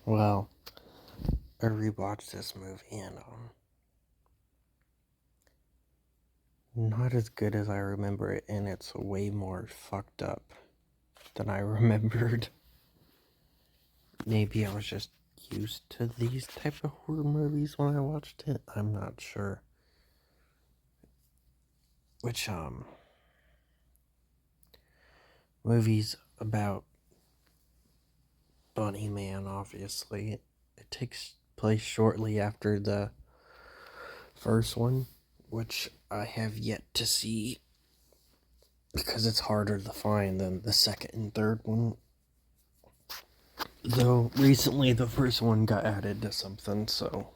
Well, I rewatched this movie and not as good as I remember it, and it's way more fucked up than I remembered. Maybe I was just used to these type of horror movies when I watched it. I'm not sure. Which movies about Bunnyman, obviously. It takes place shortly after the first one, which I have yet to see because it's harder to find than the second and third one. Though recently the first one got added to something, so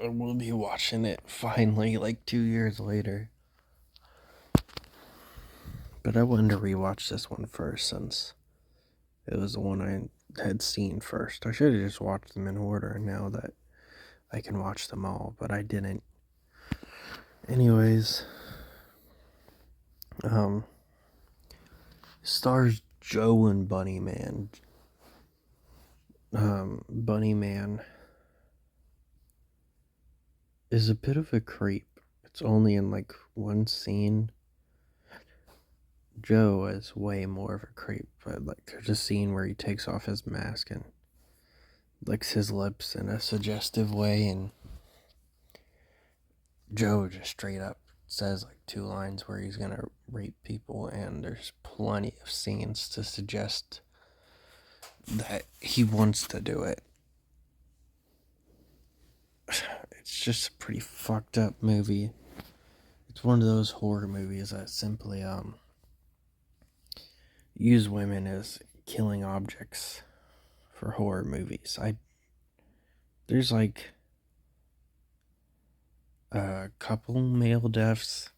I will be watching it finally, like 2 years later. But I wanted to rewatch this one first since it was the one I had seen first. I should have just watched them in order now that I can watch them all, but I didn't. Anyways, um, stars Joe and Bunnyman. Bunnyman is a bit of a creep. It's only in like one scene. Joe is way more of a creep, but like there's a scene where he takes off his mask and licks his lips in a suggestive way, and Joe just straight up says like two lines where he's gonna rape people, and there's plenty of scenes to suggest that he wants to do it. It's just a pretty fucked up movie. It's one of those horror movies that simply use women as killing objects for horror movies. There's like a couple male deaths.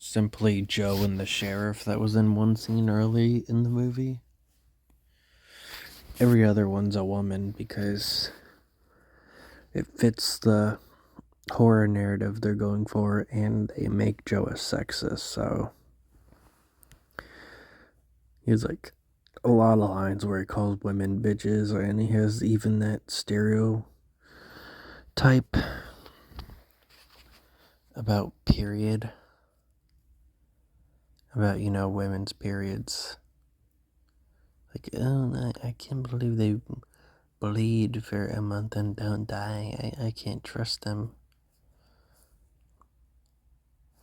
Simply Joe and the sheriff that was in one scene early in the movie. Every other one's a woman because it fits the horror narrative they're going for, and they make Joe a sexist, so he's like a lot of lines where he calls women bitches, and he has even that stereotype about period, about, women's periods. Like, oh, I can't believe they bleed for a month and don't die. I can't trust them.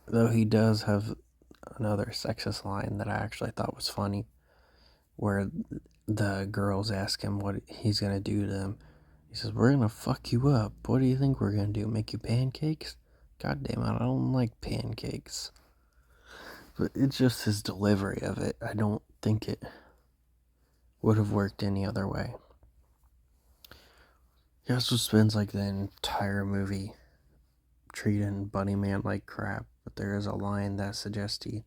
Though he does have another sexist line that I actually thought was funny, where the girls ask him what he's gonna do to them. He says, "We're gonna fuck you up. What do you think we're gonna do? Make you pancakes? God damn it, I don't like pancakes." But it's just his delivery of it. I don't think it would have worked any other way. He also spends like the entire movie treating Bunnyman like crap, but there is a line that suggests he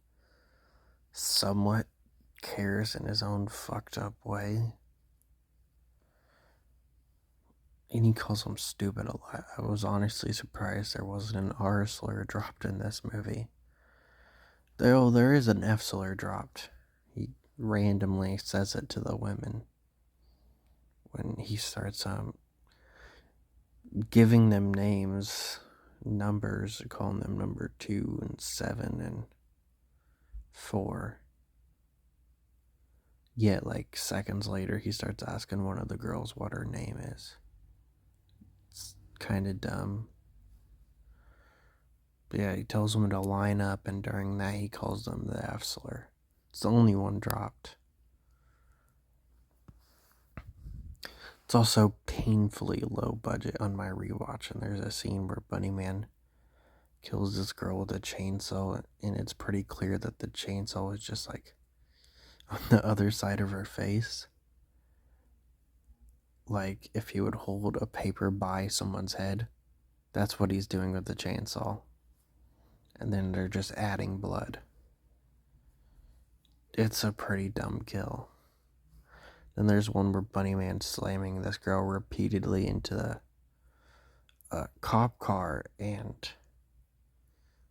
somewhat cares in his own fucked up way. And he calls him stupid a lot. I was honestly surprised there wasn't an R slur dropped in this movie. Though there is an F slur dropped. He randomly says it to the women when he starts giving them names, numbers, calling them number 2 and 7 and 4. Yet, like, seconds later, he starts asking one of the girls what her name is. It's kind of dumb. But yeah, he tells them to line up, and during that, he calls them the F slur. It's the only one dropped. It's also painfully low budget on my rewatch, and there's a scene where Bunnyman kills this girl with a chainsaw, and it's pretty clear that the chainsaw is just like on the other side of her face. Like if he would hold a paper by someone's head, that's what he's doing with the chainsaw. And then they're just adding blood. It's a pretty dumb kill. Then there's one where Bunnyman's slamming this girl repeatedly into a cop car, and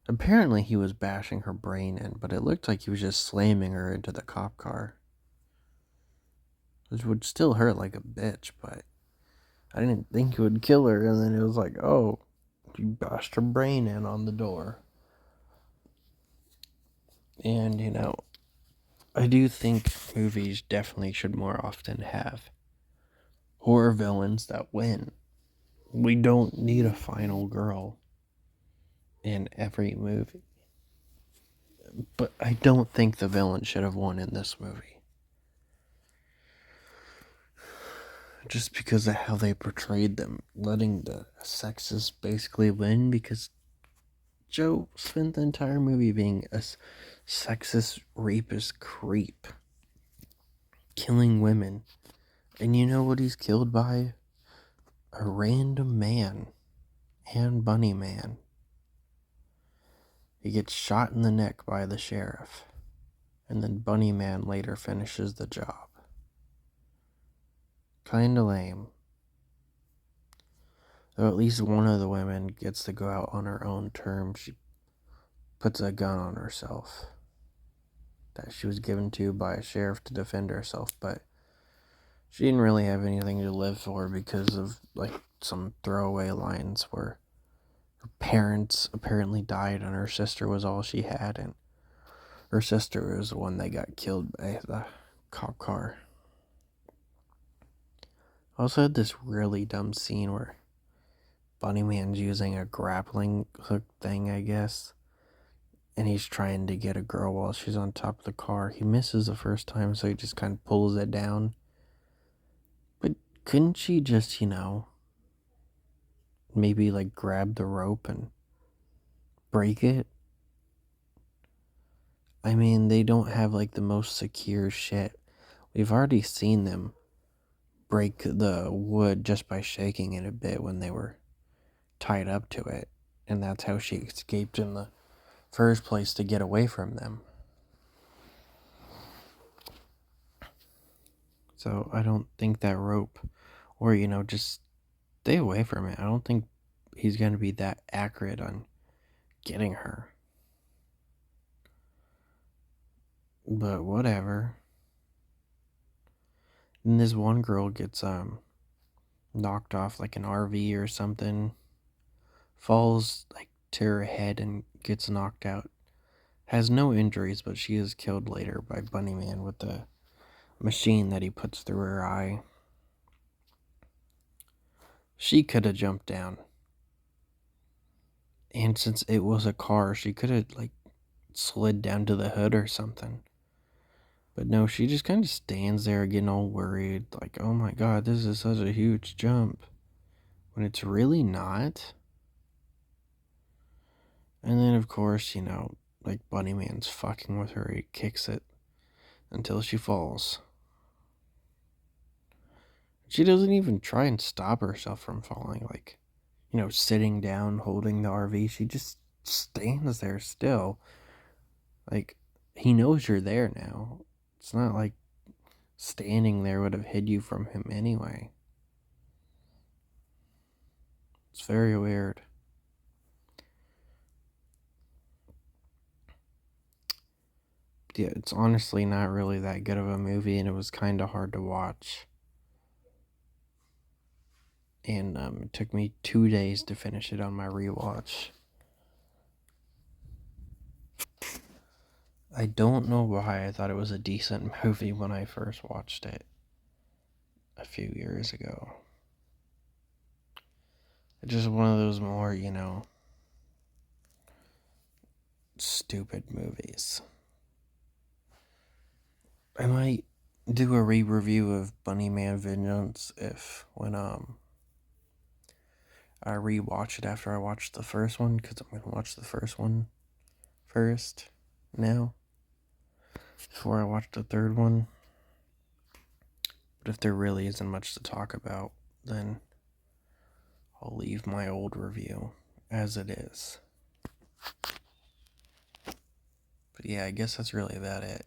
apparently he was bashing her brain in, but it looked like he was just slamming her into the cop car. which would still hurt like a bitch, but I didn't think it would kill her. And then it was like, oh, you bashed her brain in on the door. And, I do think movies definitely should more often have horror villains that win. We don't need a final girl in every movie. But I don't think the villain should have won in this movie. Just because of how they portrayed them, letting the sexist basically win, because Joe spent the entire movie being a sexist, rapist creep, killing women. And you know what he's killed by? A random man and bunnyman. He gets shot in the neck by the sheriff, and then bunnyman later finishes the job. Kinda lame. Though at least one of the women gets to go out on her own terms. She puts a gun on herself that she was given to by a sheriff to defend herself, but she didn't really have anything to live for because of like some throwaway lines where her parents apparently died and her sister was all she had, and her sister was the one that got killed by the cop car. Also had this really dumb scene where Bunnyman's using a grappling hook thing, I guess, and he's trying to get a girl while she's on top of the car. He misses the first time, so he just kind of pulls it down. But couldn't she just, maybe like grab the rope and break it? I mean, they don't have like the most secure shit. We've already seen them break the wood just by shaking it a bit when they were tied up to it. And that's how she escaped in the first place, to get away from them. So I don't think that rope, or, just stay away from it. I don't think he's going to be that accurate on getting her. But whatever. And this one girl gets knocked off like an RV or something, falls like to her head and gets knocked out. Has no injuries, but she is killed later by Bunnyman with the machine that he puts through her eye. She could have jumped down. And since it was a car, she could have like slid down to the hood or something. But no, she just kind of stands there getting all worried, like, oh my god, this is such a huge jump. When it's really not. And then, of course, like Bunnyman's fucking with her, he kicks it until she falls. She doesn't even try and stop herself from falling, like, sitting down, holding the RV. She just stands there still. Like, he knows you're there now. It's not like standing there would have hid you from him anyway. It's very weird. Yeah, it's honestly not really that good of a movie, and it was kind of hard to watch. And it took me 2 days to finish it on my rewatch. I don't know why I thought it was a decent movie when I first watched it a few years ago. It's just one of those more, stupid movies. I might do a re-review of Bunnyman Vengeance when I rewatch it after I watch the first one, because I'm gonna watch the first one first now before I watch the third one. But if there really isn't much to talk about, then I'll leave my old review as it is. But yeah, I guess that's really about it.